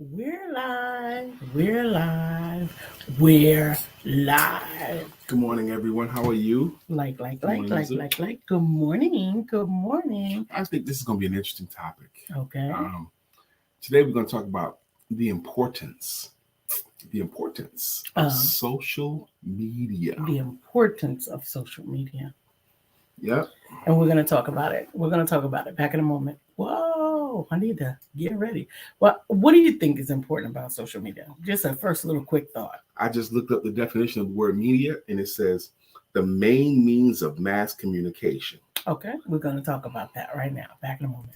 We're live. We're live. We're live. Good morning, everyone. How are you? Good morning. Good morning. I think this is going to be an interesting topic. Okay. Today, we're going to talk about the importance of social media. The importance of social media. Yep. And we're going to talk about it. Back in a moment. Whoa, I need to get ready. Well, what do you think is important about social media? Just a first little quick thought. I just looked up the definition of the word media, and it says the main means of mass communication. Okay, we're going to talk about that right now. Back in a moment.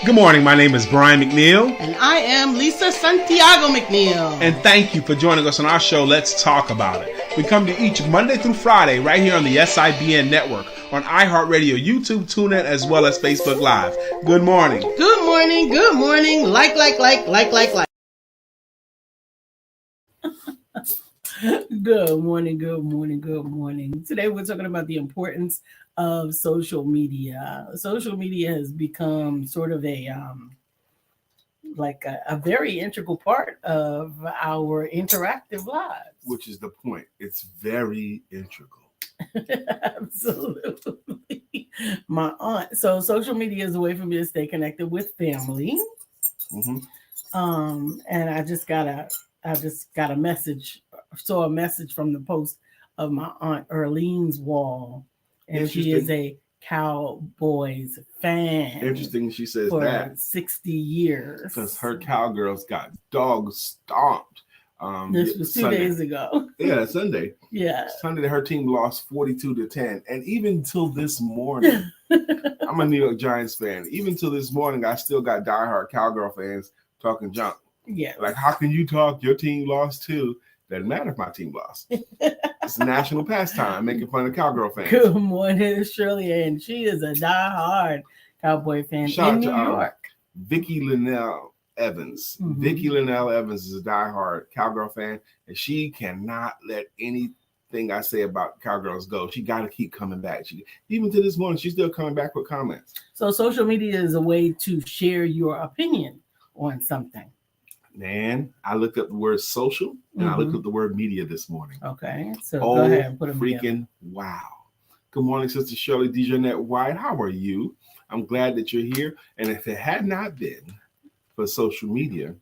Good morning. My name is Brian McNeill. And I am Lisa Santiago McNeill. And thank you for joining us on our show, Let's Talk About It. We come to you each Monday through Friday right here on the SIBN network, on iHeartRadio, YouTube, TuneIn, as well as Facebook Live. Good morning. Good morning. Good morning. Like. Good morning. Today we're talking about the importance of social media. Social media has become sort of a very integral part of our interactive lives. Which is the point. It's very integral. Absolutely. My aunt. So social media is a way for me to stay connected with family. Mm-hmm. And I just got a message. Saw a message from the post of my aunt Erlene's wall, and she is a Cowboys fan. Interesting, she says for that 60 years because her Cowgirls got dog stomped. This was 2 days ago. Yeah, Sunday. Yeah, Sunday. Her team lost 42-10, and even till this morning, I'm a New York Giants fan. Even till this morning, I still got diehard Cowgirl fans talking junk. Yeah, like how can you talk? Your team lost too. Doesn't matter if my team lost. It's a national pastime making fun of Cowgirl fans. Good morning, Shirley, and she is a diehard Cowboy fan in New York. Vicki Linnell Evans. Mm-hmm. Vicki Linnell Evans is a diehard Cowgirl fan, and she cannot let anything I say about Cowgirls go. She got to keep coming back. Even to this morning, she's still coming back with comments. So social media is a way to share your opinion on something. Man, I looked up the word social and I looked up the word media this morning. Okay, so go ahead and put them freaking together. Wow. Good morning, Sister Shirley DeJournette White. How are you? I'm glad that you're here. And if it had not been for social media,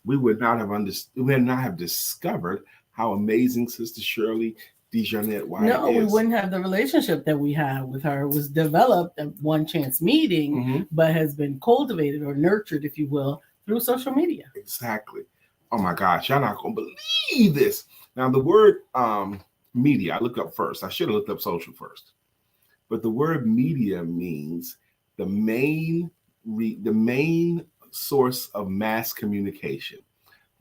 we would not have discovered how amazing Sister Shirley DeJournette White is. No, we wouldn't have the relationship that we have with her. It was developed at one chance meeting, but has been cultivated or nurtured, if you will, through social media. Exactly. Oh my gosh, y'all not gonna believe this. Now the word media, I looked up first. I should have looked up social first. But the word media means the main source of mass communication.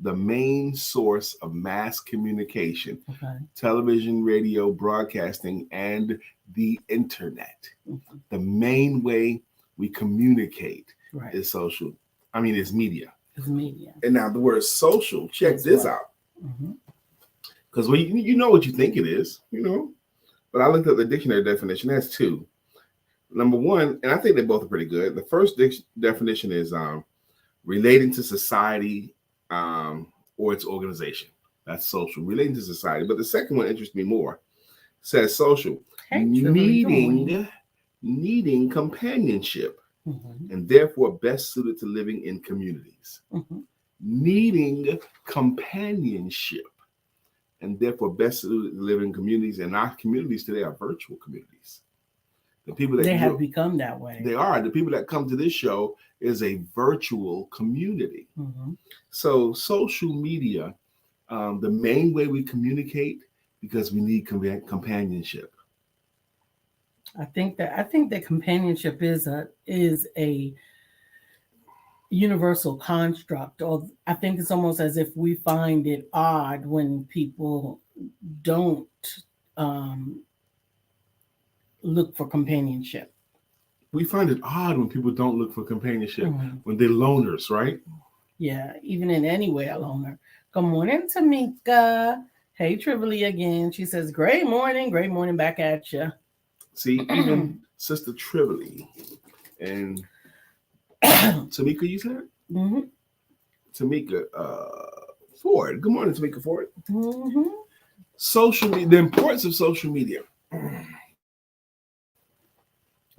The main source of mass communication. Okay. Television, radio, broadcasting, and the internet. Mm-hmm. The main way we communicate is social. It's media. It's media. And now the word social, check this out. Because you know what you think it is, But I looked up the dictionary definition. That's two. Number one, and I think they both are pretty good. The first definition is relating to society or its organization. That's social, relating to society. But the second one interests me more. It says social, needing companionship. And therefore best suited to living in communities. Needing companionship and therefore best suited to live in communities. And our communities today are virtual communities. The people that have become that way. They are. The people that come to this show is a virtual community. So social media, the main way we communicate, because we need companionship. I think that companionship is a universal construct. Or I think it's almost as if we find it odd when people don't look for companionship. we find it odd when people don't look for companionship, when they're loners, right? Yeah, even in any way, a loner. Good morning, Tamika. Hey, Trivoli again. She says, great morning back at you. See, even Sister Trivoli and Tamika, you said? Mm-hmm. Tamika Ford. Good morning, Tamika Ford. Mm-hmm. Social media, the importance of social media.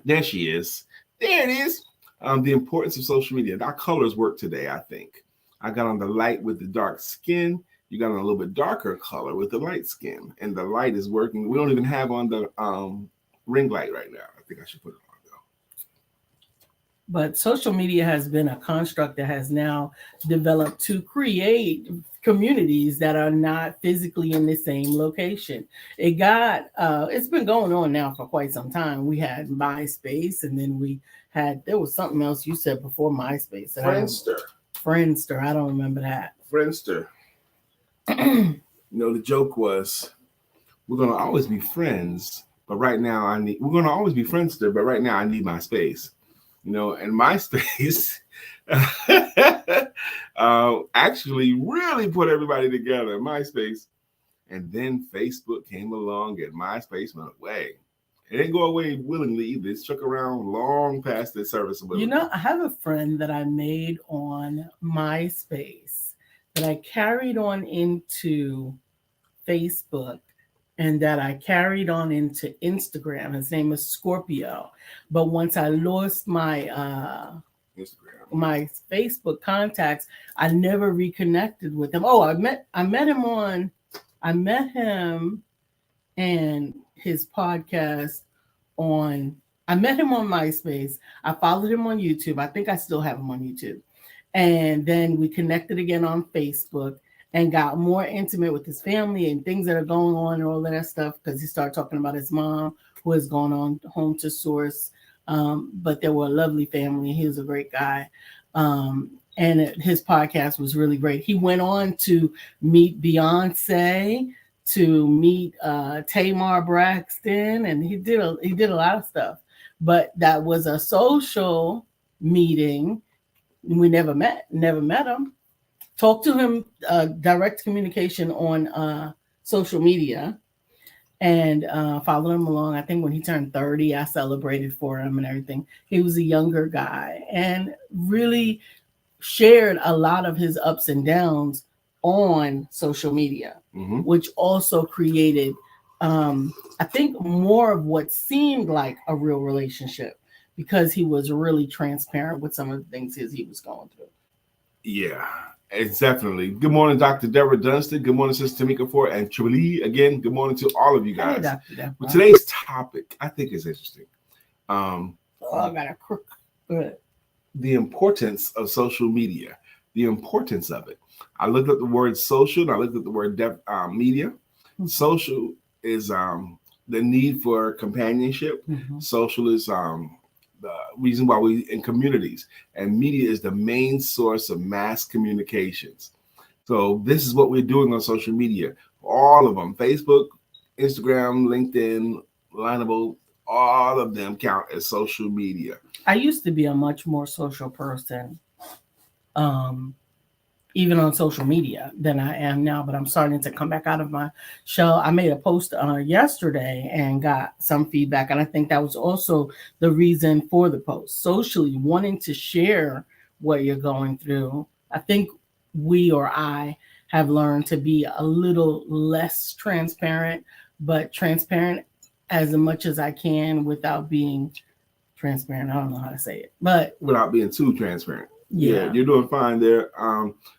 There she is. There it is. The importance of social media. Our colors work today, I think. I got on the light with the dark skin. You got on a little bit darker color with the light skin. And the light is working. We don't even have on the ring light right now. I think I should put it on, though. But social media has been a construct that has now developed to create communities that are not physically in the same location. It's been going on now for quite some time. We had MySpace, and then there was something else you said before MySpace. Friendster. I don't remember that. Friendster. The joke was, we're going to always be friends, but right now we're going to always be Friendster, but right now I need my space. And MySpace actually really put everybody together, MySpace. And then Facebook came along and MySpace went away. It didn't go away willingly either. It stuck around long past its serviceability. I have a friend that I made on MySpace that I carried on into Facebook and that I carried on into Instagram. His name is Scorpio. But once I lost my Instagram, my Facebook contacts, I never reconnected with him. Oh, I met him and his podcast I met him on MySpace. I followed him on YouTube. I think I still have him on YouTube. And then we connected again on Facebook and got more intimate with his family and things that are going on and all of that stuff, because he started talking about his mom who has gone on home to source. But they were a lovely family. He was a great guy. And his podcast was really great. He went on to meet Beyonce, to meet Tamar Braxton, and he did a lot of stuff. But that was a social meeting. We never met him. Talked to him direct communication on social media, and followed him along. I think when he turned 30, I celebrated for him and everything. He was a younger guy and really shared a lot of his ups and downs on social media, which also created, I think, more of what seemed like a real relationship, because he was really transparent with some of the things he was going through. Yeah, it's definitely. Good morning, Dr. Deborah Dunstan. Good morning, Sister Tamika Ford and Trivoli. Again, good morning to all of you guys. Hey, Dr. Deborah. Well, today's topic, I think, is interesting. I got a crook. Good. The importance of social media, the importance of it. I looked at the word social, and I looked at the word media. Mm-hmm. Social is the need for companionship. Mm-hmm. Social is the reason why we in communities, and media is the main source of mass communications. So this is what we're doing on social media. All of them: Facebook, Instagram, LinkedIn, Lineable, all of them count as social media. I used to be a much more social person, even on social media, than I am now, but I'm starting to come back out of my shell. I made a post yesterday and got some feedback, and I think that was also the reason for the post. Socially, wanting to share what you're going through. I think I have learned to be a little less transparent, but transparent as much as I can without being transparent. I don't know how to say it, but without being too transparent. Yeah, you're doing fine there.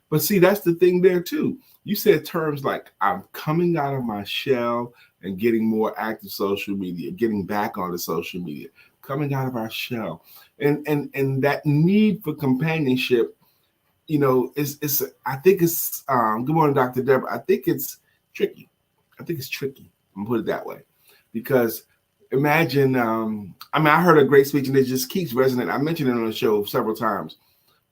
But see, that's the thing there too. You said terms like I'm coming out of my shell and getting more active social media, getting back onto social media, coming out of our shell, and that need for companionship. Is I think it's good morning, Dr. Deborah. I think it's tricky. I'm gonna put it that way, because imagine. I heard a great speech, and it just keeps resonating. I mentioned it on the show several times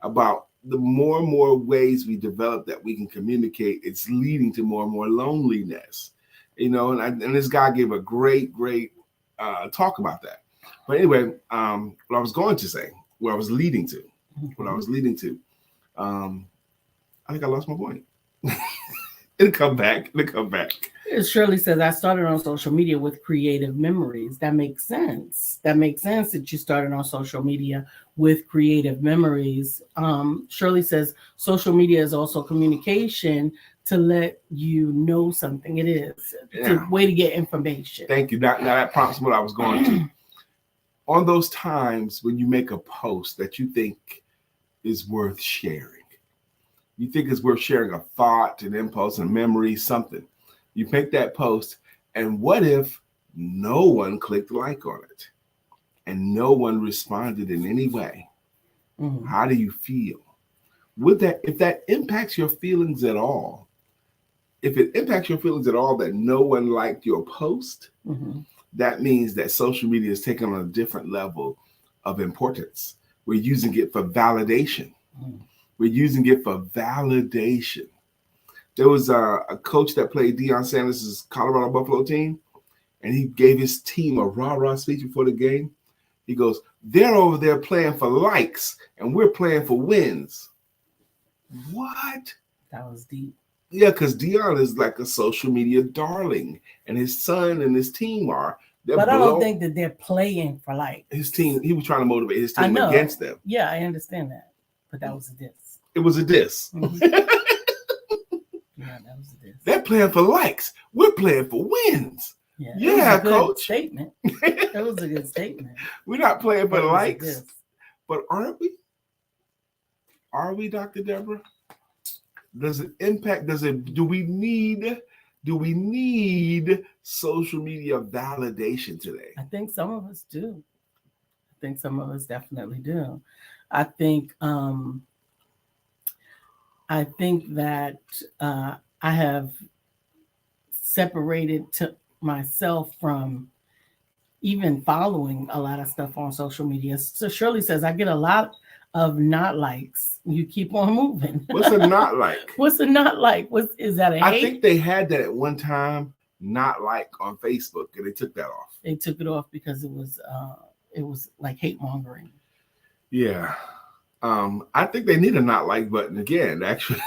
about the more and more ways we develop that we can communicate, it's leading to more and more loneliness. And this guy gave a great talk about that. But anyway, what I was going to say, where I was leading to, I think I lost my point. It'll come back. Shirley says, I started on social media with creative memories. That makes sense. That you started on social media with creative memories. Shirley says, social media is also communication to let you know something. It is. It's a way to get information. Thank you. Now that prompts what I was going to. On those times when you make a post that you think is worth sharing, you think it's worth sharing a thought, an impulse, a memory, something. You make that post, and what if no one clicked like on it and no one responded in any way? Mm-hmm. How do you feel? If that impacts your feelings at all, that no one liked your post, mm-hmm. that means that social media is taking on a different level of importance. We're using it for validation. Mm-hmm. We're using it for validation. There was a coach that played Deion Sanders' Colorado Buffalo team, and he gave his team a rah-rah speech before the game. He goes, they're over there playing for likes, and we're playing for wins. What? That was deep. Yeah, because Deion is like a social media darling, and his son and his team are. But I don't think that they're playing for likes. His team, he was trying to motivate his team against them. Yeah, I understand that. But that was a diss. It was a diss. Mm-hmm. Yeah, that was a diss. They're playing for likes. We're playing for wins. Yeah, coach. Statement. That was a good statement. We're not playing for likes, but aren't we? Are we, Dr. Deborah? Does it impact? Do we need social media validation today? I think some of us do. I think some of us definitely do. I think that I have separated myself from even following a lot of stuff on social media. So Shirley says, I get a lot of not likes. You keep on moving. What's a not like? What's a not like? Is that a hate? I think they had that at one time, not like on Facebook, and they took that off. They took it off because it was like hate mongering. Yeah. I think they need a not like button again, actually.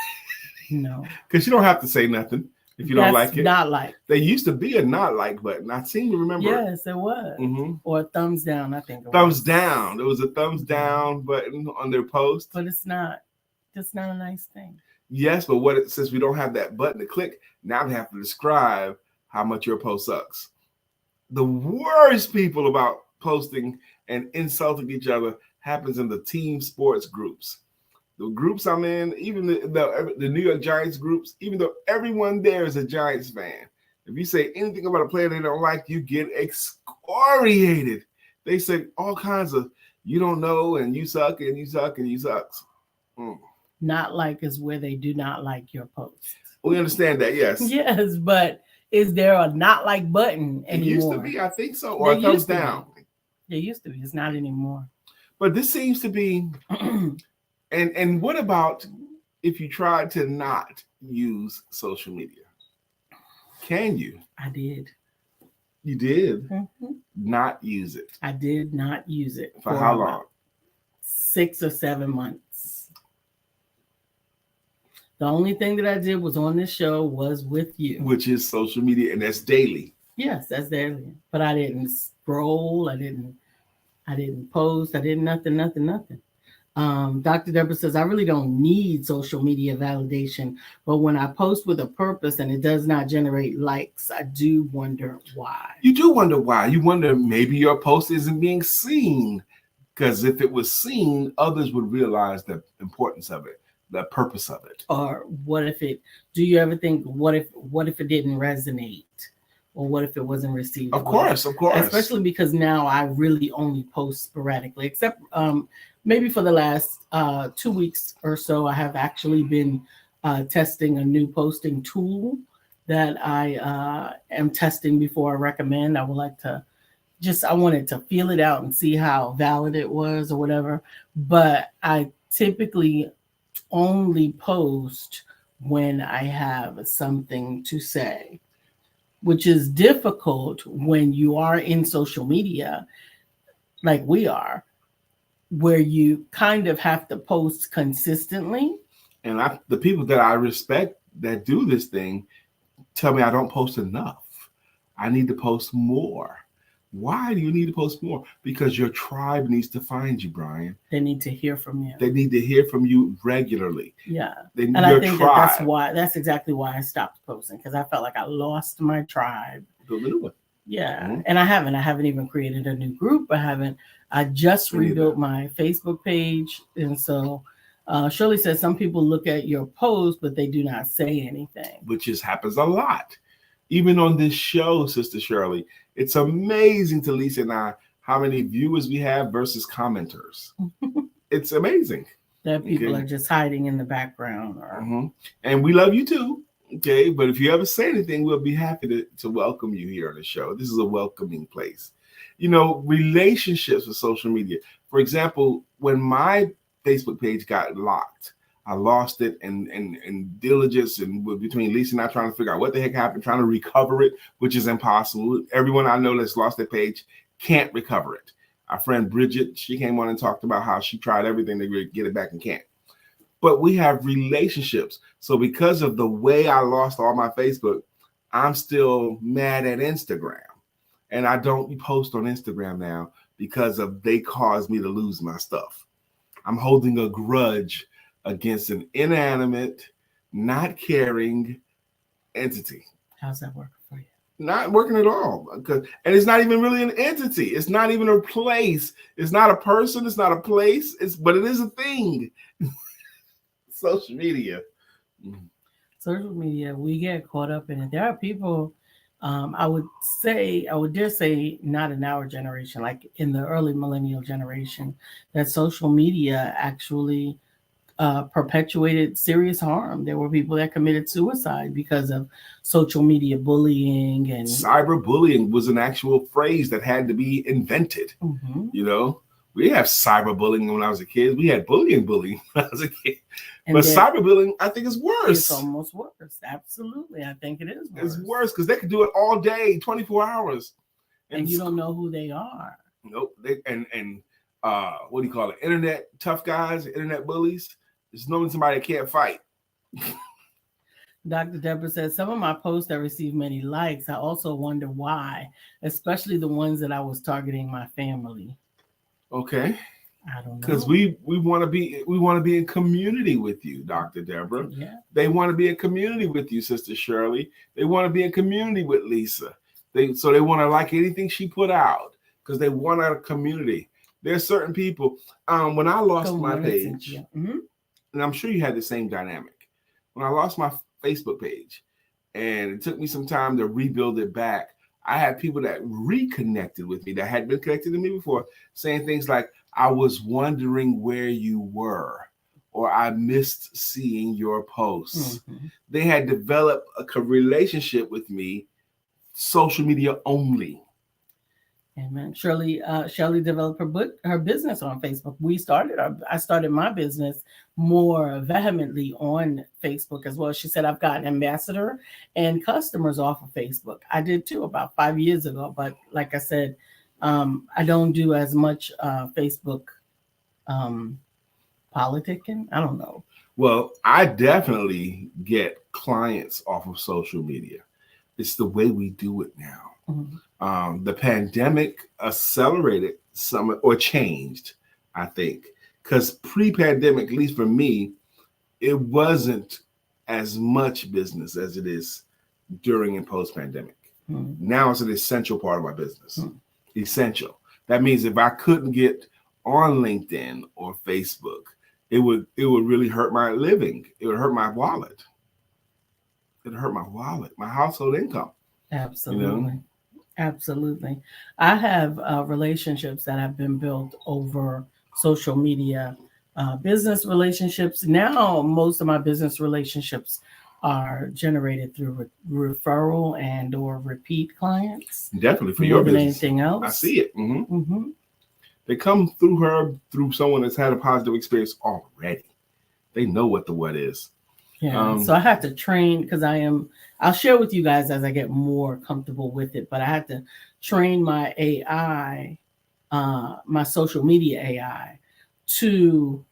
No. Because you don't have to say nothing if you don't like it. Not like. There used to be a not like button. I seem to remember. Yes, there was. Mm-hmm. Or a thumbs down, I think. Thumbs down. There was a thumbs down button on their post. But it's not a nice thing. Yes, but since we don't have that button to click, now they have to describe how much your post sucks. The worst people about posting and insulting each other happens in the team sports groups. The groups I'm in, even the New York Giants groups, even though everyone there is a Giants fan, if you say anything about a player they don't like, you get excoriated. They say all kinds of, you don't know, and you suck, and you suck, and you suck. Mm. Not like is where they do not like your post. We understand that, yes. Yes, but is there a not like button anymore? It used to be, I think so, or a thumbs down. It used to be. It's not anymore. But this seems to be, and what about if you tried to not use social media? Can you? I did. You did? Mm-hmm. Not use it. I did not use it. For how long? 6 or 7 months. The only thing that I did was on this show was with you. Which is social media, and that's daily. Yes, that's daily. But I didn't scroll. I didn't post. I did nothing. Dr. Deborah says, I really don't need social media validation, but when I post with a purpose and it does not generate likes, I do wonder why. You do wonder why. You wonder maybe your post isn't being seen, because if it was seen, others would realize the importance of it, the purpose of it. Or do you ever think, what if it didn't resonate? Or what if it wasn't received? Of course. Especially because now I really only post sporadically, except maybe for the last 2 weeks or so, I have actually been testing a new posting tool that I am testing before I recommend. I wanted to feel it out and see how valid it was or whatever. But I typically only post when I have something to say, which is difficult when you are in social media like we are, where you kind of have to post consistently. And the people that I respect that do this thing tell me I don't post enough. I need to post more. Why do you need to post more? Because your tribe needs to find you, Brian. They need to hear from you. They need to hear from you regularly. Yeah. And I think that's exactly why I stopped posting, because I felt like I lost my tribe. Build a new one. Yeah. Mm-hmm. And I haven't even created a new group. I just rebuilt my Facebook page. And so Shirley says some people look at your post, but they do not say anything. Which happens a lot. Even on this show, Sister Shirley, it's amazing to Lisa and I how many viewers we have versus commenters. It's amazing. That people are just hiding in the background. And we love you too. Okay. But if you ever say anything, we'll be happy to welcome you here on the show. This is a welcoming place. You know, relationships with social media. For example, when my Facebook page got locked, I lost it and diligence and between Lisa and I trying to figure out what the heck happened, trying to recover it, which is impossible. Everyone I know that's lost their page can't recover it. Our friend Bridget, she came on and talked about how she tried everything to get it back and can't. But we have relationships. So because of the way I lost all my Facebook, I'm still mad at Instagram. And I don't post on Instagram now because they caused me to lose my stuff. I'm holding a grudge against an inanimate, not caring entity. How's that working for you? Not working at all. And it's not even really an entity. It's not even a place. It's not a person. It's not a place. But it is a thing. Social media. Social media, we get caught up in it. There are people, I would dare say, not in our generation, like in the early millennial generation, that social media actually perpetuated serious harm. There were people that committed suicide because of social media bullying, and cyberbullying was an actual phrase that had to be invented. You know, we have cyberbullying when I was a kid. We had bullying when I was a kid. But cyberbullying, I think, is worse. It's almost worse. Absolutely. I think it is worse. It's worse because they could do it all day, 24 hours. And you don't know who they are. Nope. What do you call it? Internet tough guys, internet bullies. It's normally somebody that can't fight. Dr. Deborah says, some of my posts that receive many likes, I also wonder why, especially the ones that I was targeting my family. Okay. I don't know. Because we want to be in community with you, Dr. Deborah. Yeah. They want to be in community with you, Sister Shirley. They want to be in community with Lisa. They want to like anything she put out because they want our community. There's certain people. When I lost my page, and I'm sure you had the same dynamic. When I lost my Facebook page, and it took me some time to rebuild it back, I had people that reconnected with me that had been connected to me before, saying things like, I was wondering where you were, or I missed seeing your posts. They had developed a relationship with me, social media only. Amen. Shirley developed her business on Facebook. I started my business more vehemently on Facebook as well. She said, I've got an ambassador and customers off of Facebook. I did too about 5 years ago. But like I said, I don't do as much Facebook politicking. I don't know. Well, I definitely get clients off of social media. It's the way we do it now. The pandemic accelerated some or changed, I think, because pre-pandemic, at least for me, it wasn't as much business as it is during and post-pandemic. Now it's an essential part of my business. Essential. That means if I couldn't get on LinkedIn or Facebook, it would really hurt my living. It would hurt my wallet. It'd hurt my wallet, my household income. Absolutely. You know? Absolutely. I have relationships that have been built over social media, business relationships. Now, most of my business relationships are generated through referral and or repeat clients. Definitely for your business. Anything else. I see it. They come through someone that's had a positive experience already. They know what the what is. Yeah. So I have to train because I'll share with you guys as I get more comfortable with it, but I have to train my AI my social media AI to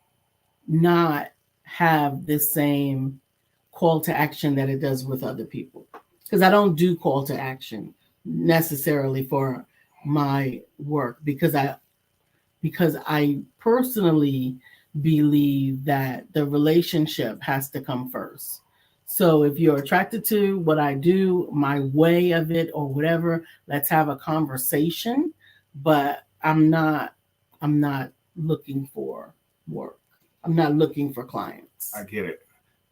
not have the same call to action that it does with other people. Because I don't do call to action necessarily for my work because I personally believe that the relationship has to come first. So if you're attracted to what I do, my way of it or whatever, let's have a conversation. But I'm not looking for work. I'm not looking for clients. I get it.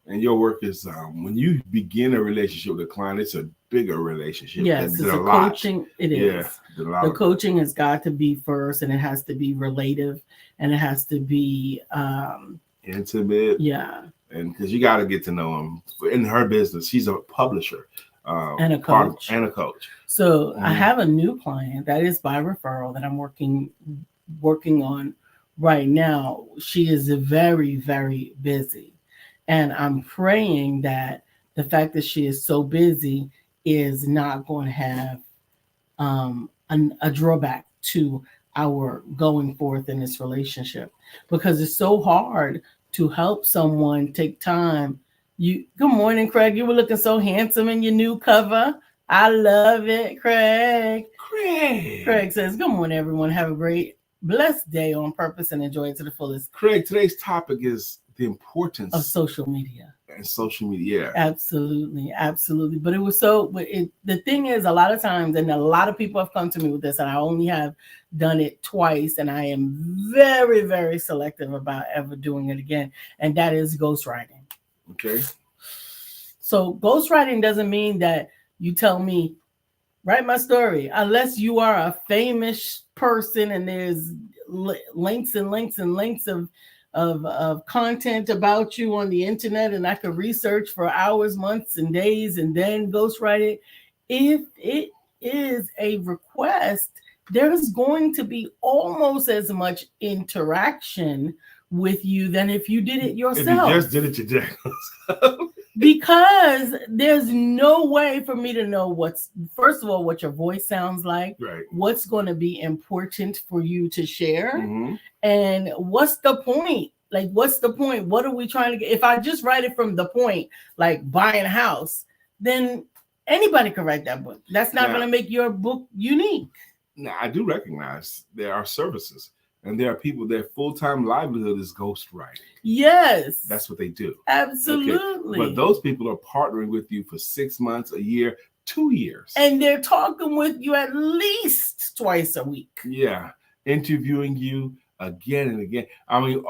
And your work is when you begin a relationship with a client, it's a bigger relationship. Yes, it's a coaching. It is. The coaching has got to be first, and it has to be relative, and it has to be intimate. Yeah. And because you got to get to know them. In her business, she's a publisher and a coach. So I have a new client that is by referral that I'm working on right now. She is very, very busy. And I'm praying that the fact that she is so busy is not going to have a drawback to our going forth in this relationship, because it's so hard to help someone take time. Good morning, Craig. You were looking so handsome in your new cover. I love it, Craig. Craig says, good morning, everyone. Have a great, blessed day on purpose and enjoy it to the fullest. Craig, today's topic is the importance of social media. And social media. Absolutely. But it was the thing is, a lot of times, and a lot of people have come to me with this, and I only have done it twice, and I am very, very selective about ever doing it again, and that is ghostwriting. Okay. So ghostwriting doesn't mean that you tell me, write my story, unless you are a famous person and there's links of content about you on the internet, and I could research for hours, months, and days, and then ghostwrite it. If it is a request, there's going to be almost as much interaction with you than if you did it yourself. If you just did it today. Because there's no way for me to know first of all, what your voice sounds like, right, what's going to be important for you to share, and what's the point? Like, what's the point? What are we trying to get? If I just write it from the point, like buying a house, then anybody can write that book. That's not going to make your book unique. Now, I do recognize there are services. And there are people, their full-time livelihood is ghostwriting. Yes. That's what they do. Absolutely. Okay. But those people are partnering with you for 6 months, a year, 2 years. And they're talking with you at least twice a week. Yeah. Interviewing you again and again. I mean,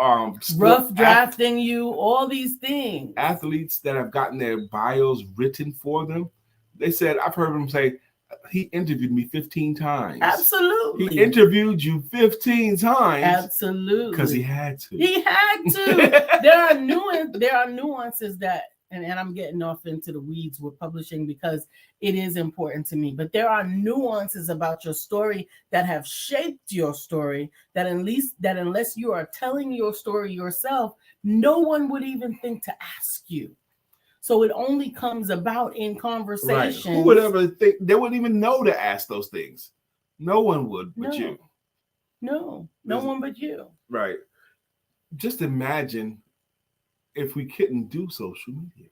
rough drafting you, all these things. Athletes that have gotten their bios written for them, they said, I've heard them say, he interviewed me 15 times. Absolutely. He interviewed you 15 times. Absolutely. Because he had to. He had to. There are nuances that, and I'm getting off into the weeds with publishing because it is important to me. But there are nuances about your story that have shaped your story that unless you are telling your story yourself, no one would even think to ask you. So it only comes about in conversations. Right. Who would ever think? They wouldn't even know to ask those things. No one would but you. No one but you. Right. Just imagine if we couldn't do social media.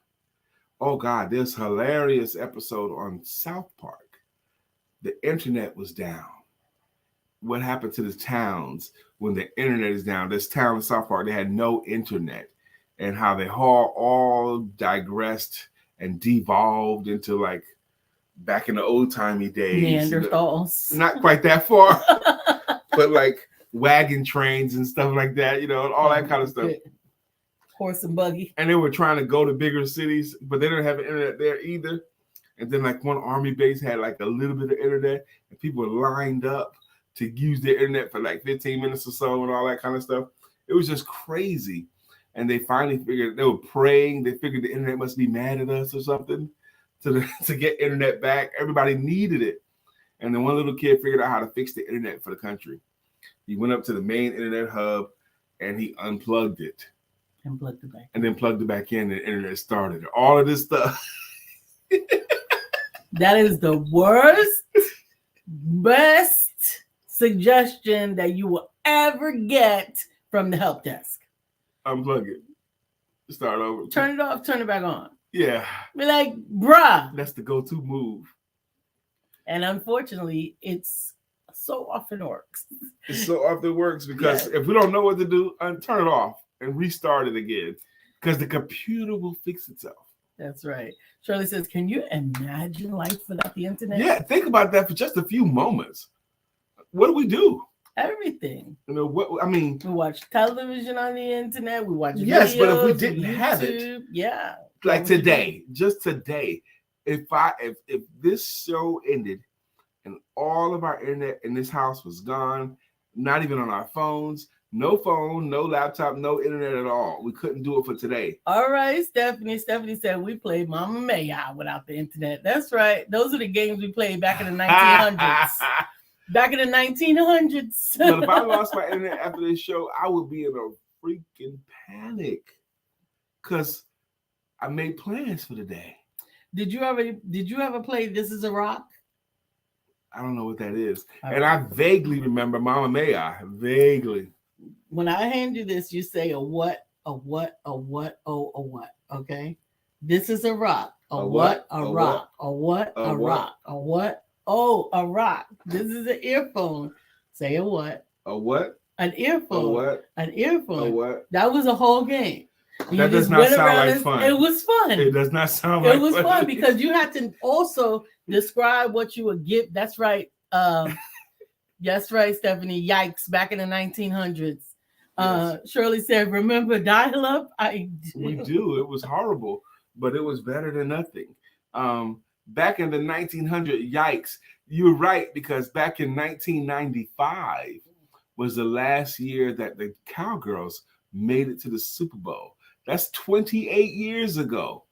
Oh, God, there's a hilarious episode on South Park. The internet was down. What happened to the towns when the internet is down? This town in South Park, they had no internet. And how they all digressed and devolved into like back in the old timey days. Neanderthals. Not quite that far, but like wagon trains and stuff like that, and all that kind of stuff. Horse and buggy. And they were trying to go to bigger cities, but they didn't have internet there either. And then like one army base had like a little bit of internet, and people were lined up to use their internet for like 15 minutes or so and all that kind of stuff. It was just crazy. And they finally figured, they were praying. They figured the internet must be mad at us or something to get internet back. Everybody needed it. And then one little kid figured out how to fix the internet for the country. He went up to the main internet hub and he unplugged it. And plugged it back. And then plugged it back in and the internet started. All of this stuff. That is the worst, best suggestion that you will ever get from the help desk. Unplug it. Start over. Turn it off, turn it back on. Yeah. Be like, bruh. That's the go-to move. And unfortunately, it's so often works. It so often works because if we don't know what to do, turn it off and restart it again because the computer will fix itself. That's right. Shirley says, can you imagine life without the internet? Yeah, think about that for just a few moments. What do we do? Everything. You know what? I mean, we watch television on the internet. We watch yes, videos, but if we didn't have it, like today, just today, if this show ended and all of our internet in this house was gone, not even on our phones, no phone, no laptop, no internet at all, we couldn't do it for today. All right, Stephanie. Stephanie said we played Mama Mia without the internet. That's right. Those are the games we played back in the 1900s. Back in the 1900s. But if I lost my internet after this show, I would be in a freaking panic because I made plans for the day. Did you ever play This Is a Rock? I don't know what that is. And I vaguely remember Mama Mia. Vaguely. When I hand you this, you say a what, a what, a what, oh, a what. Okay? This is a rock. A what, a rock. A what, a rock. A what? Oh, a rock. This is an earphone. Say a what? A what? An earphone. A what? An earphone. A what? That was a whole game. That does not sound like fun. It was fun. It does not sound like fun. It was fun because you had to also describe what you would give. That's right. That's right, Stephanie. Yikes. Back in the 1900s. Yes. Shirley said, remember dial-up? We do. It was horrible, but it was better than nothing. Back in the 1900s, yikes. You're right, because back in 1995 was the last year that the Cowgirls made it to the Super Bowl. That's 28 years ago.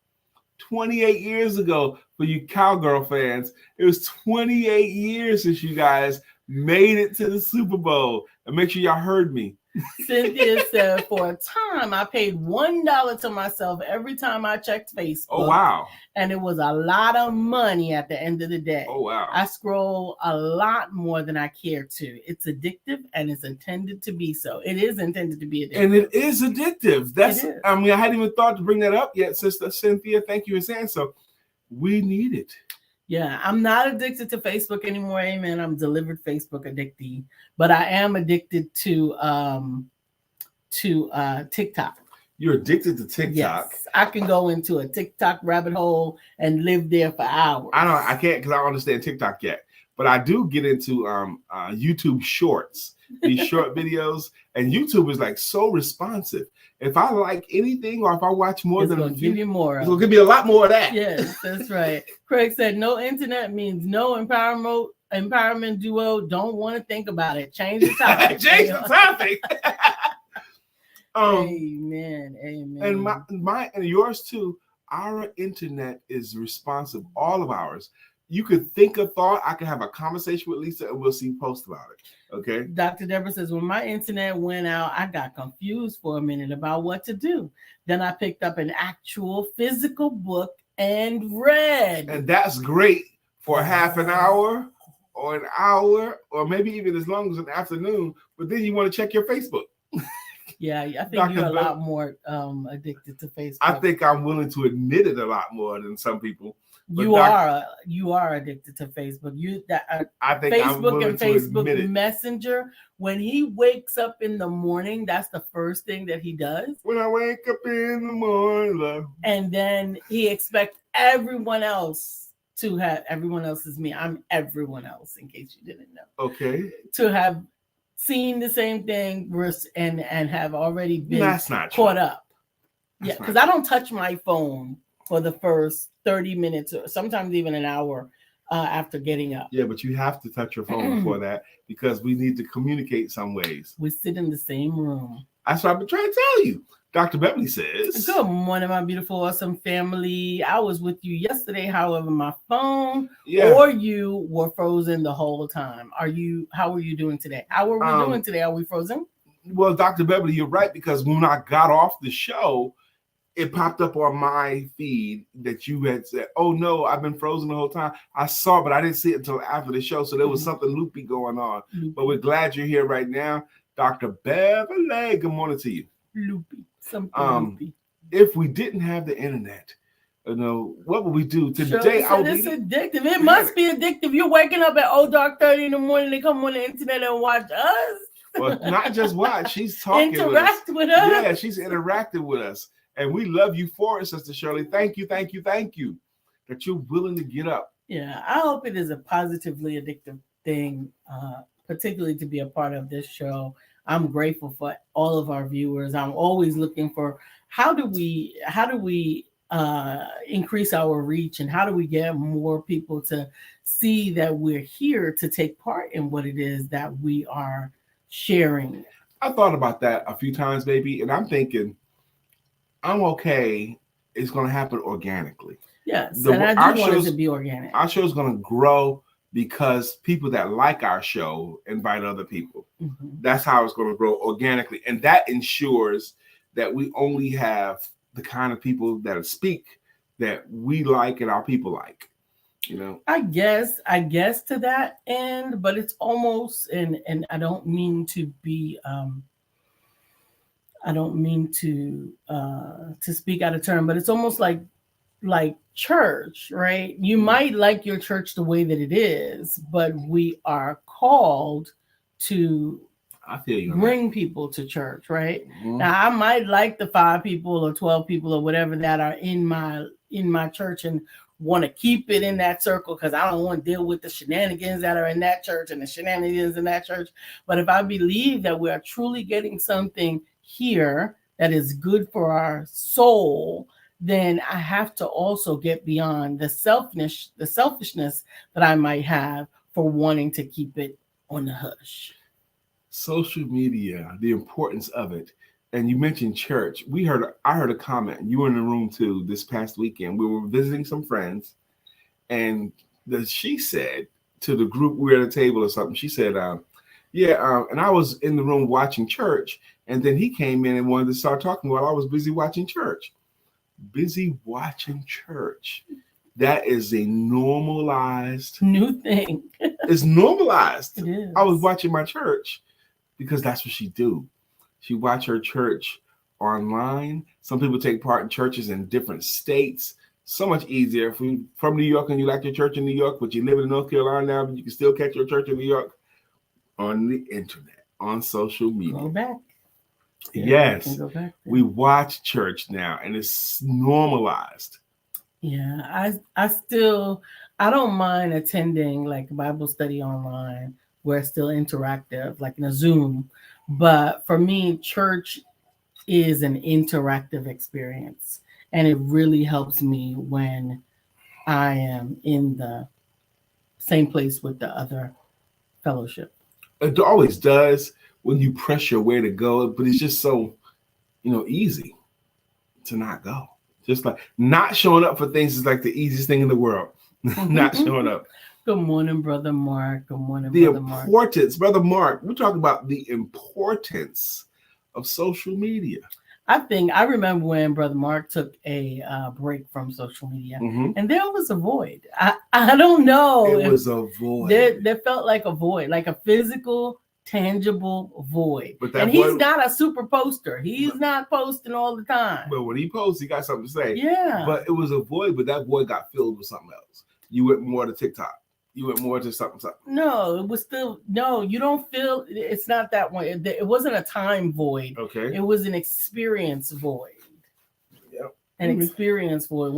28 years ago for you Cowgirl fans. It was 28 years since you guys made it to the Super Bowl. And make sure y'all heard me. Cynthia said, for a time, I paid $1 to myself every time I checked Facebook. Oh, wow. And it was a lot of money at the end of the day. Oh, wow. I scroll a lot more than I care to. It's addictive and it's intended to be so. It is intended to be addictive. And it is addictive. That's, it is. I mean, I hadn't even thought to bring that up yet, Sister Cynthia. Thank you for saying so. We need it. Yeah, I'm not addicted to Facebook anymore. Amen. I'm delivered Facebook addictee, but I am addicted to TikTok. You're addicted to TikTok. Yes, I can go into a TikTok rabbit hole and live there for hours. I can't because I don't understand TikTok yet, but I do get into YouTube Shorts, these short videos, and YouTube is like so responsive. If I like anything or if I watch more it's than gonna give you more. It's gonna give me a lot more of that. Yes, that's right. Craig said no internet means no empowerment duo. Don't want to think about it. Change the topic. Change the topic. Amen. And my and yours too. Our internet is responsive. All of ours. You could think a thought. I could have a conversation with Lisa, and we'll see posts about it. Okay. Dr. Deborah says, when my internet went out, I got confused for a minute about what to do. Then I picked up an actual physical book and read. And that's great for half an hour or an hour, or maybe even as long as an afternoon. But then you want to check your Facebook. Yeah, I think you're a lot more addicted to Facebook. I think I'm willing to admit it a lot more than some people. You are addicted to Facebook. I think Facebook and Facebook Messenger. When he wakes up in the morning, that's the first thing that he does. When I wake up in the morning, love. And then he expects everyone else to have. Everyone else is me. I'm everyone else. In case you didn't know. Okay. To have seen the same thing and have already been caught true. Up. That's yeah, because I don't touch my phone for the first 30 minutes or sometimes even an hour after getting up. Yeah, but you have to touch your phone before that because we need to communicate some ways. We sit in the same room. That's what I've been trying to tell you. Dr. Beverly says. Good morning, my beautiful, awesome family. I was with you yesterday. However, my phone or you were frozen the whole time. How are you doing today? How are we doing today? Are we frozen? Well, Dr. Beverly, you're right, because when I got off the show, it popped up on my feed that you had said, "Oh no, I've been frozen the whole time." I saw it, but I didn't see it until after the show. So there was something loopy going on. But we're glad you're here right now, Dr. Beverly. Good morning to you. Loopy, something loopy. If we didn't have the internet, what would we do today? It's addictive. It must be addictive. You're waking up at dark 30 in the morning to come on the internet and watch us. Well, not just watch. She's talking Interact with us. Yeah, she's interacting with us. And we love you for it, Sister Shirley. Thank you that you're willing to get up. Yeah, I hope it is a positively addictive thing, particularly to be a part of this show. I'm grateful for all of our viewers. I'm always looking for how do we increase our reach, and how do we get more people to see that we're here to take part in what it is that we are sharing. I thought about that a few times, baby, and I'm thinking, I'm okay. It's going to happen organically. Yes, and I do want it to be organic. Our show is going to grow because people that like our show invite other people. Mm-hmm. That's how it's going to grow organically. And that ensures that we only have the kind of people that speak that we like and our people like. I guess to that end, but it's almost, and I don't mean to be to speak out of turn, but it's almost like church, right? You might like your church the way that it is, but we are called to bring people to church, right? Mm-hmm. Now I might like the 5 people or 12 people or whatever that are in my church and want to keep it in that circle because I don't want to deal with the shenanigans that are in that church and the shenanigans in that church. But if I believe that we are truly getting something here that is good for our soul, then I have to also get beyond the selfishness that I might have for wanting to keep it on the hush. Social media, the importance of it. And you mentioned church. I heard a comment. You were in the room too this past weekend. We were visiting some friends, and she said to the group, we were at a table or something. She said, and I was in the room watching church, and then he came in and wanted to start talking while I was busy watching church. Busy watching church. That is a normalized new thing. It's normalized. It is. I was watching my church because that's what she do. She watch her church online. Some people take part in churches in different states. So much easier. If you're from New York and you like your church in New York, but you live in North Carolina now, but you can still catch your church in New York on the internet, on social media. Go back. Yes. Go back. We watch church now, and it's normalized. Yeah, I don't mind attending like Bible study online where it's still interactive, like in a Zoom. But for me, church is an interactive experience, and it really helps me when I am in the same place with the other fellowship. It always does when you press your way to go, but it's just so, easy to not go. Just like not showing up for things is like the easiest thing in the world. Not showing up. Good morning, Brother Mark. Good morning, Brother Mark. The importance, Brother Mark, we're talking about the importance of social media. I remember when Brother Mark took a break from social media, and there was a void. I don't know. It was a void. There felt like a void, like a physical, tangible void. And he's not a super poster. He's not posting all the time. But when he posts, he got something to say. Yeah. But it was a void, but that void got filled with something else. You went more to TikTok. You went more to something. No, it was still, you don't feel, it's not that way. It wasn't a time void. Okay. It was an experience void. Yep. An experience void.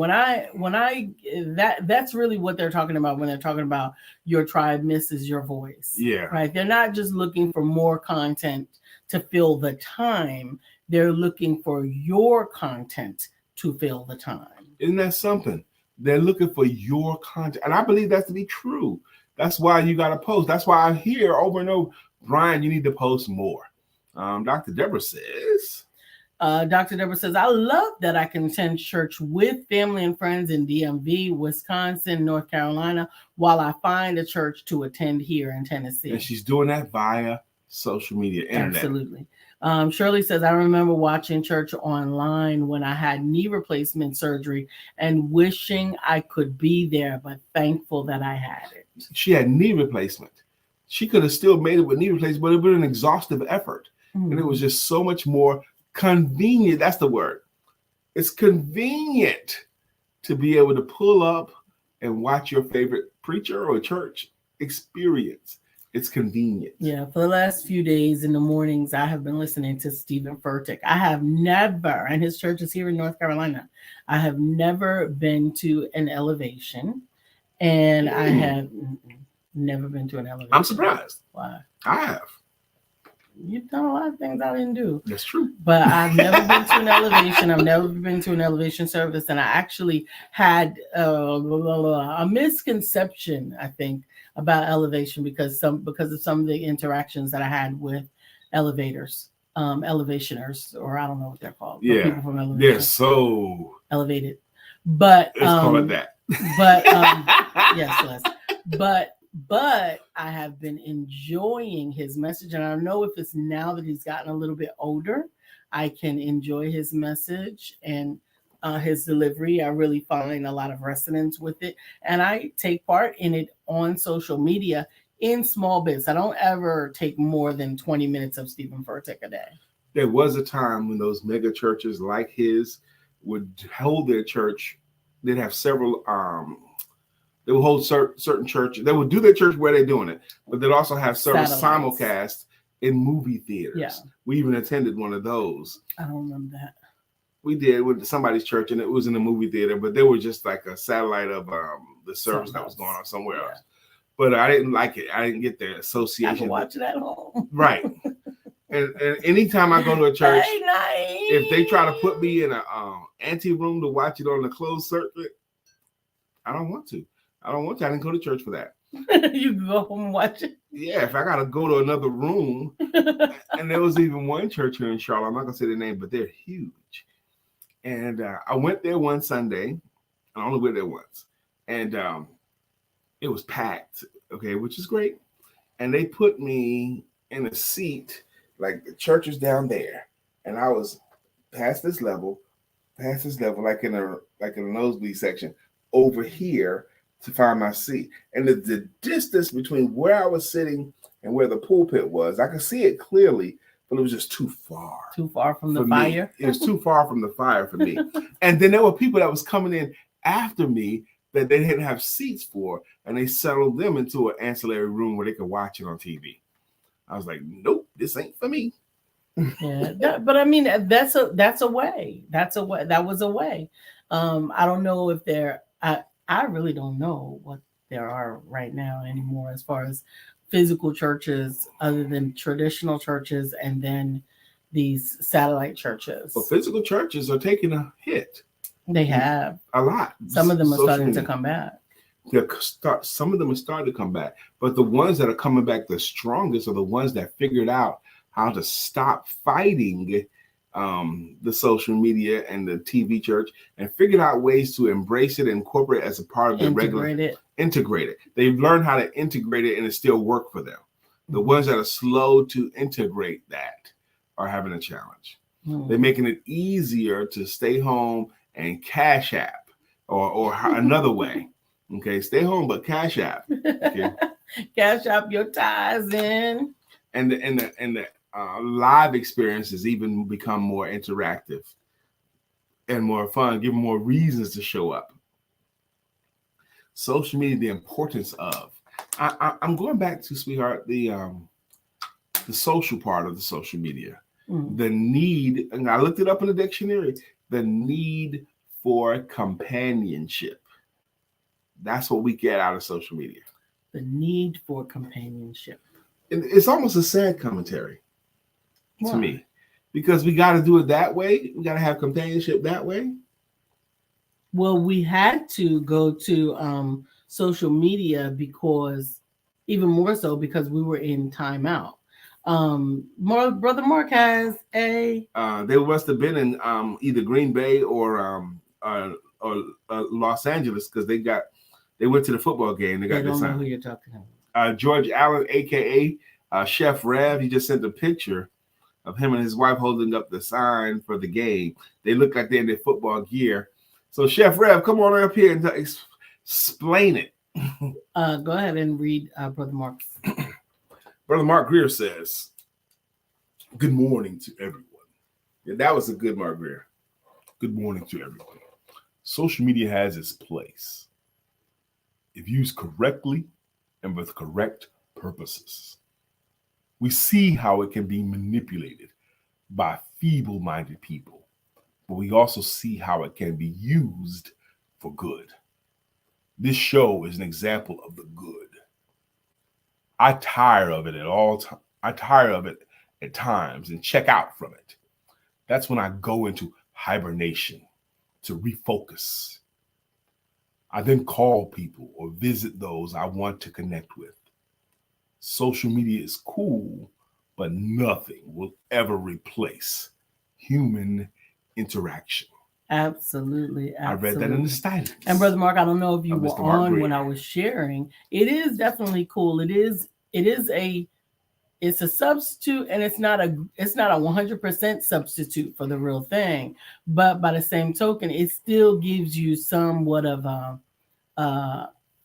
That's really what they're talking about when they're talking about your tribe misses your voice. Yeah. Right. They're not just looking for more content to fill the time. They're looking for your content to fill the time. Isn't that something? They're looking for your content. And I believe that to be true. That's why you got to post. That's why I hear over and over, Brian, you need to post more. Dr. Deborah says, I love that I can attend church with family and friends in DMV, Wisconsin, North Carolina, while I find a church to attend here in Tennessee. And she's doing that via social media, internet. Absolutely. Shirley says, I remember watching church online when I had knee replacement surgery and wishing I could be there, but thankful that I had it. She had knee replacement. She could have still made it with knee replacement, but it would have been an exhaustive effort. Mm-hmm. And it was just so much more convenient. That's the word. It's convenient to be able to pull up and watch your favorite preacher or church experience. It's convenient. Yeah, for the last few days in the mornings, I have been listening to Stephen Furtick. I have never, and his church is here in North Carolina, I have never been to an elevation, and I have never been to an elevation. I'm surprised. Why? I have. You've done a lot of things I didn't do. That's true. But I've never been to an elevation. I've never been to an elevation service. And I actually had a misconception, I think, about elevation because of some of the interactions that I had with elevationers, or I don't know what they're called. Yeah, people from elevation. They're so elevated. But let's call it that. But yes, Les. But I have been enjoying his message, and I know if it's now that he's gotten a little bit older, I can enjoy his message and his delivery. I really find a lot of resonance with it, and I take part in it on social media in small bits. I don't ever take more than 20 minutes of Stephen Furtick a day. There was a time when those mega churches like his would hold their church. They'd have several they would hold certain churches. They would do their church where they're doing it, but they'd also have several simulcasts in movie theaters. Yeah. We even attended one of those. I don't remember that. We did with somebody's church, and it was in a movie theater, but they were just like a satellite of the service that was going on somewhere else. But I didn't like it. I didn't get the association. I can watch it at home. Right. And anytime I go to a church, if they try to put me in an ante room to watch it on the closed circuit, I don't want to. I didn't go to church for that. You can go home and watch it. Yeah, if I got to go to another room, and there was even one church here in Charlotte. I'm not going to say the name, but they're huge. And I went there one Sunday. I only went there once. And it was packed, okay, which is great. And they put me in a seat, like the church is down there. And I was past this level, like in a nosebleed section, over here to find my seat. And the distance between where I was sitting and where the pulpit was, I could see it clearly, but it was just too far. Too far from the fire? It was too far from the fire for me. And then there were people that was coming in after me that they didn't have seats for, and they settled them into an ancillary room where they could watch it on TV. I was like, nope, this ain't for me. Yeah, but I mean, that's a way. That was a way. I don't know if I really don't know what there are right now anymore as far as physical churches other than traditional churches and then these satellite churches. Well, physical churches are taking a hit. They have. A lot. Some of them are starting to come back. Some of them are starting to come back. But the ones that are coming back the strongest are the ones that figured out how to stop fighting the social media and the TV church and figured out ways to embrace it and incorporate it as a part of the integrate it. They've learned how to integrate it and it still work for them. The ones that are slow to integrate that are having a challenge. They're making it easier to stay home and Cash App or another way. Okay, stay home, but Cash App. Okay? Cash App your ties in. And the live experiences even become more interactive and more fun, give more reasons to show up. Social media, the importance of. I'm going back to, sweetheart, the social part of the social media. The need, and I looked it up in the dictionary, the need for companionship. That's what we get out of social media. The need for companionship. It's almost a sad commentary to me, because we got to do it that way. We got to have companionship that way. Well, we had to go to social media because, even more so, because we were in timeout. Brother Mark has a. They must have been in either Green Bay or Los Angeles because they went to the football game. They got don't this know time. Who you're talking about. George Allen, aka Chef Rev, he just sent a picture of him and his wife holding up the sign for the game. They look like they're in their football gear. So Chef Rev, come on up here and explain it. Go ahead and read Brother Mark. Brother Mark Greer says, good morning to everyone. Yeah, that was a good Mark Greer. Good morning to everyone. Social media has its place if used correctly and with correct purposes. We see how it can be manipulated by feeble-minded people, but we also see how it can be used for good. This show is an example of the good. I tire of it at times and check out from it. That's when I go into hibernation to refocus. I then call people or visit those I want to connect with. Social media is cool, but nothing will ever replace human interaction. Absolutely. I read that in the stylings. And Brother Mark, I don't know if you were on when I was sharing. It is definitely cool. It's a substitute, and it's not a 100% substitute for the real thing. But by the same token, it still gives you somewhat of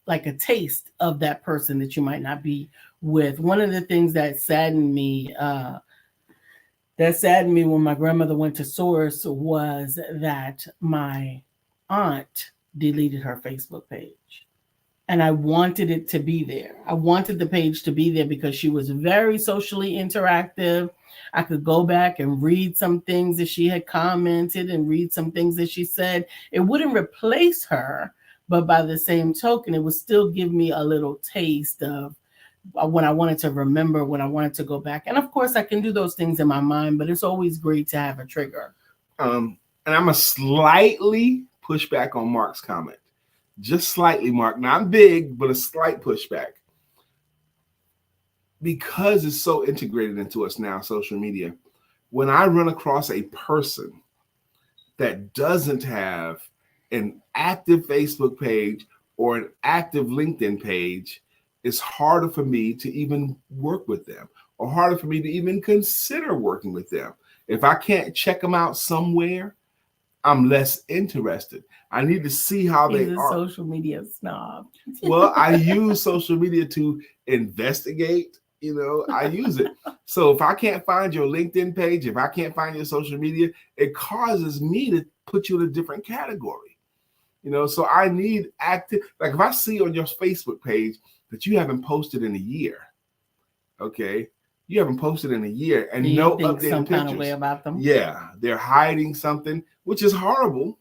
like a taste of that person that you might not be with. One of the things that saddened me when my grandmother went to Source was that my aunt deleted her Facebook page. And I wanted it to be there. I wanted the page to be there because she was very socially interactive. I could go back and read some things that she had commented and read some things that she said. It wouldn't replace her, but by the same token, it would still give me a little taste of when I wanted to remember, when I wanted to go back. And of course, I can do those things in my mind, but it's always great to have a trigger. And I'm a slightly push back on Mark's comment. Just slightly, Mark. Not big, but a slight pushback. Because it's so integrated into us now, social media, when I run across a person that doesn't have an active Facebook page or an active LinkedIn page, it's harder for me to even work with them, or harder for me to even consider working with them. If I can't check them out somewhere, I'm less interested. I need to see how they are. Social media snob. Well, I use social media to investigate. I use it. So if I can't find your LinkedIn page, if I can't find your social media, it causes me to put you in a different category. So I need active. Like if I see on your Facebook page that you haven't posted in a year, okay? You haven't posted in a year, and no updated pictures. Some kind of way about them. Yeah, they're hiding something, which is horrible.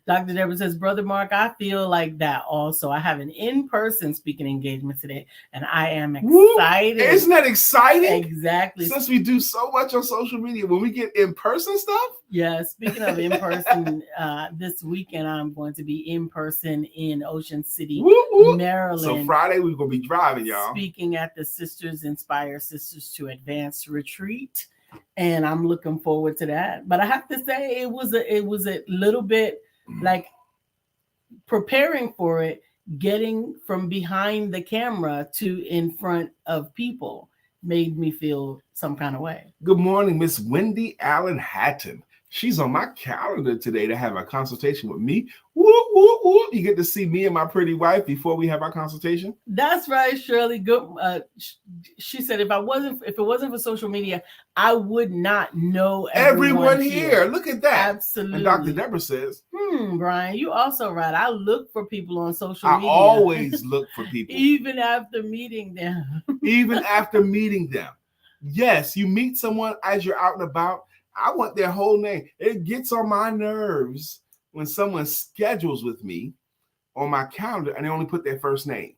Dr. Deborah says, Brother Mark, I feel like that also. I have an in-person speaking engagement today, and I am excited. Woo! Isn't that exciting? Exactly. Since we do so much on social media, when we get in-person stuff? Yeah, speaking of in-person, this weekend I'm going to be in-person in Ocean City, Maryland. So Friday we're going to be driving, y'all. Speaking at the Sisters Inspire Sisters to Advance retreat. And I'm looking forward to that. But I have to say, it was a little bit like preparing for it, getting from behind the camera to in front of people made me feel some kind of way. Good morning, Miss Wendy Allen Hatton. She's on my calendar today to have a consultation with me. Whoop, whoop, whoop. You get to see me and my pretty wife before we have our consultation. That's right, Shirley. Good. She said, if it wasn't for social media, I would not know everyone here. Look at that. Absolutely. And Dr. Deborah says, Brian, you also right. I look for people on social media. I always look for people. Even after meeting them. Even after meeting them. Yes, you meet someone as you're out and about. I want their whole name. It gets on my nerves when someone schedules with me on my calendar and they only put their first name.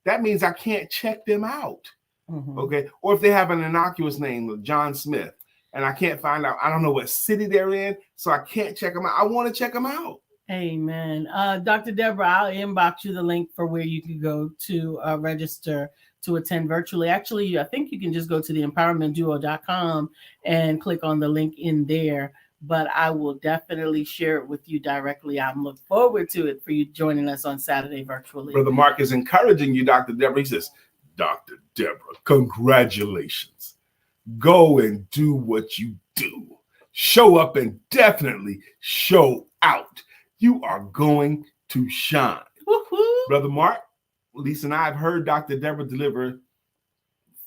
That means I can't check them out. Mm-hmm. Okay. Or if they have an innocuous name of John Smith and I can't find out, I don't know what city they're in, so I can't check them out. I want to check them out. Amen. Dr. Deborah, I'll inbox you the link for where you can go to register to attend virtually. Actually, I think you can just go to the empowermentduo.com and click on the link in there, but I will definitely share it with you directly. I'm looking forward to it for you joining us on Saturday virtually. Brother Mark is encouraging you, Dr. Deborah. He says, Dr. Deborah, congratulations. Go and do what you do. Show up and definitely show out. You are going to shine. Woo-hoo. Brother Mark, Lisa and I have heard Dr. Deborah deliver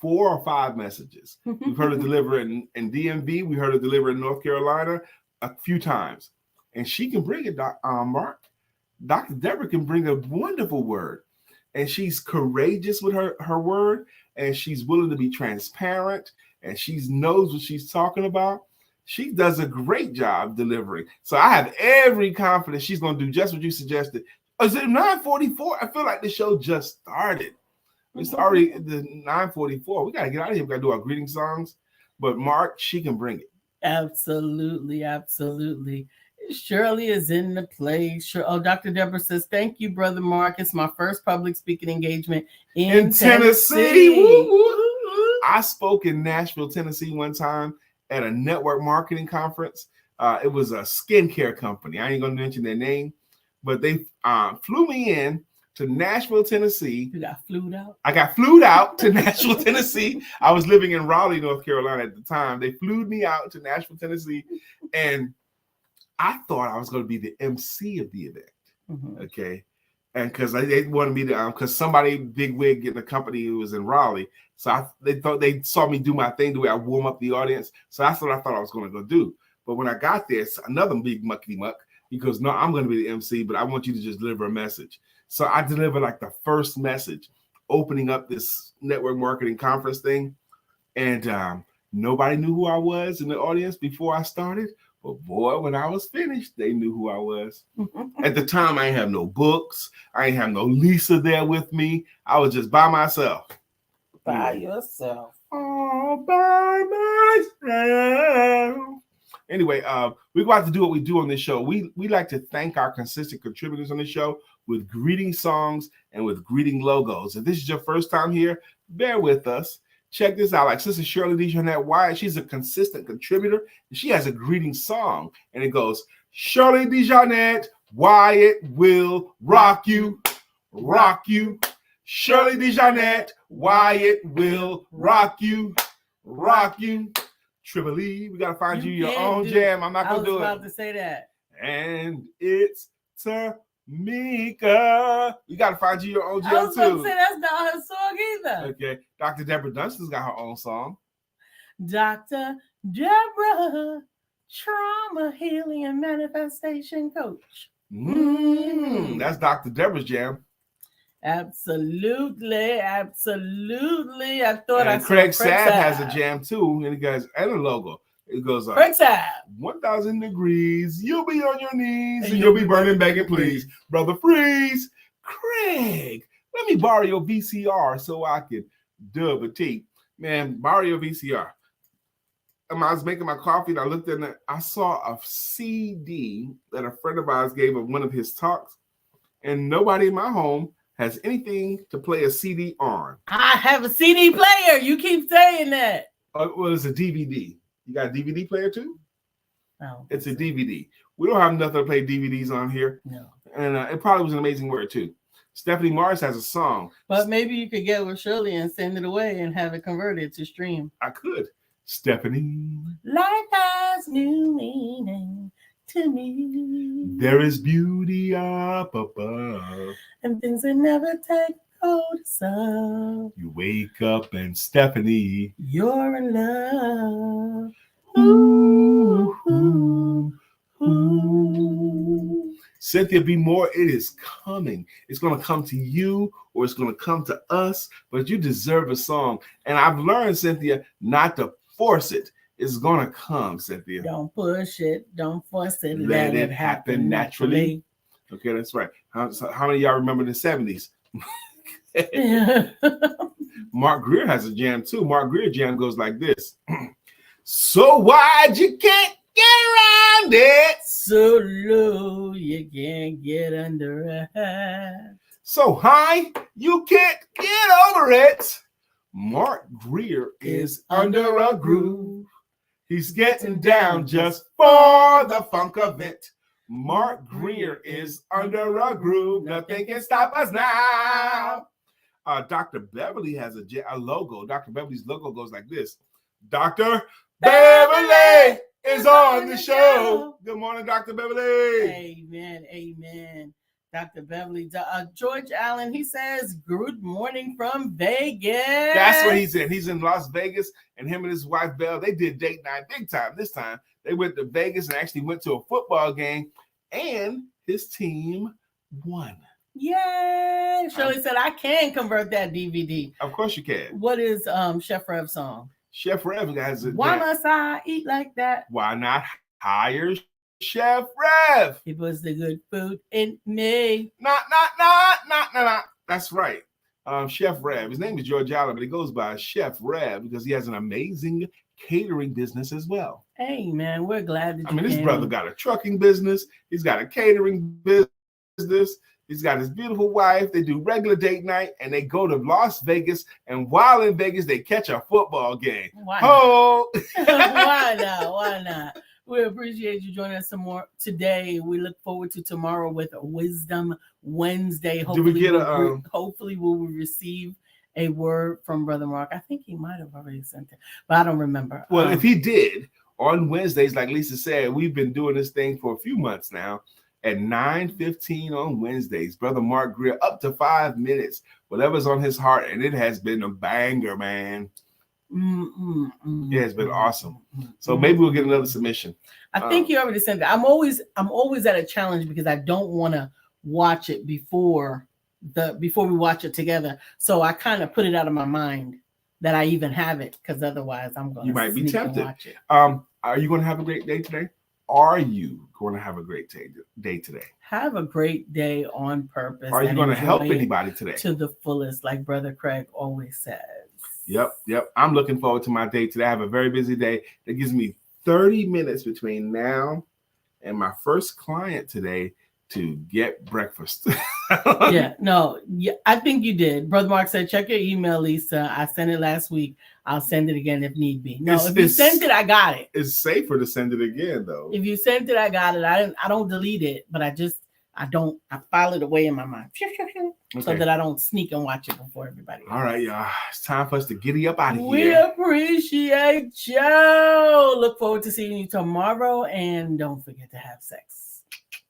4 or 5 messages. We've heard her deliver in DMV. We heard her deliver in North Carolina a few times. And she can bring it, Mark. Dr. Deborah can bring a wonderful word. And she's courageous with her word. And she's willing to be transparent. And she knows what she's talking about. She does a great job delivering. So I have every confidence she's going to do just what you suggested. Is it 9:44? I feel like the show just started. It's already the 9:44. We got to get out of here. We got to do our greeting songs. But Mark, she can bring it. Absolutely, absolutely. Shirley is in the place. Oh, Dr. Deborah says, thank you, Brother Mark. It's my first public speaking engagement in Tennessee. Woo-hoo. I spoke in Nashville, Tennessee one time at a network marketing conference. It was a skincare company. I ain't going to mention their name, but they flew me in to Nashville, Tennessee. You got flued out? I got flued out to Nashville, Tennessee. I was living in Raleigh, North Carolina at the time. They flew me out to Nashville, Tennessee, and I thought I was going to be the MC of the event. Okay. And because they wanted me to, because somebody big wig in the company who was in Raleigh. So they thought they saw me do my thing the way I warm up the audience. So that's what I thought I was going to go do. But when I got there, it's another big muckety muck. He goes, no, I'm going to be the MC, but I want you to just deliver a message. So I delivered like the first message, opening up this network marketing conference thing. And nobody knew who I was in the audience before I started. But boy, when I was finished, they knew who I was. At the time, I ain't have no books. I ain't have no Lisa there with me. I was just by myself. By yourself. All by myself. Anyway, we're about to do what we do on this show. We like to thank our consistent contributors on the show with greeting songs and with greeting logos. If this is your first time here, bear with us. Check this out. Like Sister Shirley DeJohnette Wyatt, she's a consistent contributor, and she has a greeting song, and it goes, Shirley DeJohnette Wyatt will rock you, rock you. Shirley DeJohnette Wyatt will rock you, rock you. Triple E, we gotta find you your own jam. I'm not gonna do it. I was about to say that. And it's Tamika. You gotta find you your own jam too. I was about to say that's not her song either. Okay, Dr. Deborah Dunstan's got her own song. Dr. Deborah, trauma healing and manifestation coach. That's Dr. Deborah's jam. Absolutely, absolutely. I thought I saw Craig Saab has a jam too, and it goes and a logo. It goes up. Craig Saab. 1,000 degrees. You'll be on your knees and you'll be burning, begging, please, brother Freeze. Craig, let me borrow your VCR so I can dub a tape. Man, borrow your VCR. I was making my coffee and I looked in it. I saw a CD that a friend of ours gave of one of his talks, and nobody in my home has anything to play a CD on. I have a CD player. You keep saying that. Well, it's a DVD. You got a DVD player too? No. It's a DVD. We don't have nothing to play DVDs on here. No. And it probably was an amazing word too. Stephanie Morris has a song. But maybe you could get with Shirley and send it away and have it converted to stream. I could. Stephanie. Life has new meaning to me. There is beauty up above. And things that never take notice of. You wake up and Stephanie, you're in love. Ooh, ooh, ooh. Cynthia B. Moore, it is coming. It's going to come to you or it's going to come to us, but you deserve a song. And I've learned, Cynthia, not to force it. It's going to come, Cynthia. Don't push it. Don't force it. Let it happen naturally. Okay, that's right. How many of y'all remember the 70s? Mark Greer has a jam too. Mark Greer jam goes like this. So wide you can't get around it. So low you can't get under it. So high you can't get over it. Mark Greer is under a groove. He's getting down just for the funk of it. Mark Greer is under a groove. Nothing can stop us now. Dr. Beverly has a logo. Dr. Beverly's logo goes like this. Dr. Beverly is on the show. Good morning, Dr. Beverly. Amen. Amen. Dr. Beverly. George Allen, he says, good morning from Vegas. That's where he's in. He's in Las Vegas, and him and his wife, Belle, they did date night big time this time. They went to Vegas and actually went to a football game, and his team won. Yay! Shirley said, I can convert that DVD. Of course you can. What is Chef Rev's song? Chef Rev has it. Why must I eat like that? Why not hire Chef Rev? It was the good food in me. Not. That's right. Chef Rev. His name is George Allen, but he goes by Chef Rev because he has an amazing catering business as well. Hey, man, we're glad that his brother got a trucking business. He's got a catering business. He's got his beautiful wife. They do regular date night, and they go to Las Vegas. And while in Vegas, they catch a football game. Why not? Why not? We appreciate you joining us some more today. We look forward to tomorrow with Wisdom Wednesday. Hopefully, hopefully we will receive a word from Brother Mark. I think he might have already sent it, but I don't remember. Well, if he did, on Wednesdays, like Lisa said, we've been doing this thing for a few months now. At 9:15 on Wednesdays, Brother Mark Greer, up to 5 minutes, whatever's on his heart, and it has been a banger, man. Yeah, it's been awesome. So maybe we'll get another submission. I think you already sent it. I'm always at a challenge because I don't want to watch it before we watch it together. So I kind of put it out of my mind that I even have it, because otherwise I'm going to. You might be tempted. Watch it. Are you going to have a great day today? Are you going to have a great day today? Have a great day on purpose. Are you going to help anybody today? To the fullest, like Brother Craig always says. Yep. I'm looking forward to my day today. I have a very busy day. That gives me 30 minutes between now and my first client today to get breakfast. I think you did. Brother Mark said, check your email, Lisa. I sent it last week. I'll send it again if need be. No, if you sent it, I got it. It's safer to send it again, though. If you sent it, I got it. I don't delete it, but I file it away in my mind. So that I don't sneak and watch it before everybody else. All right, y'all. It's time for us to giddy up out of here. We appreciate you. Look forward to seeing you tomorrow, and don't forget to have sex.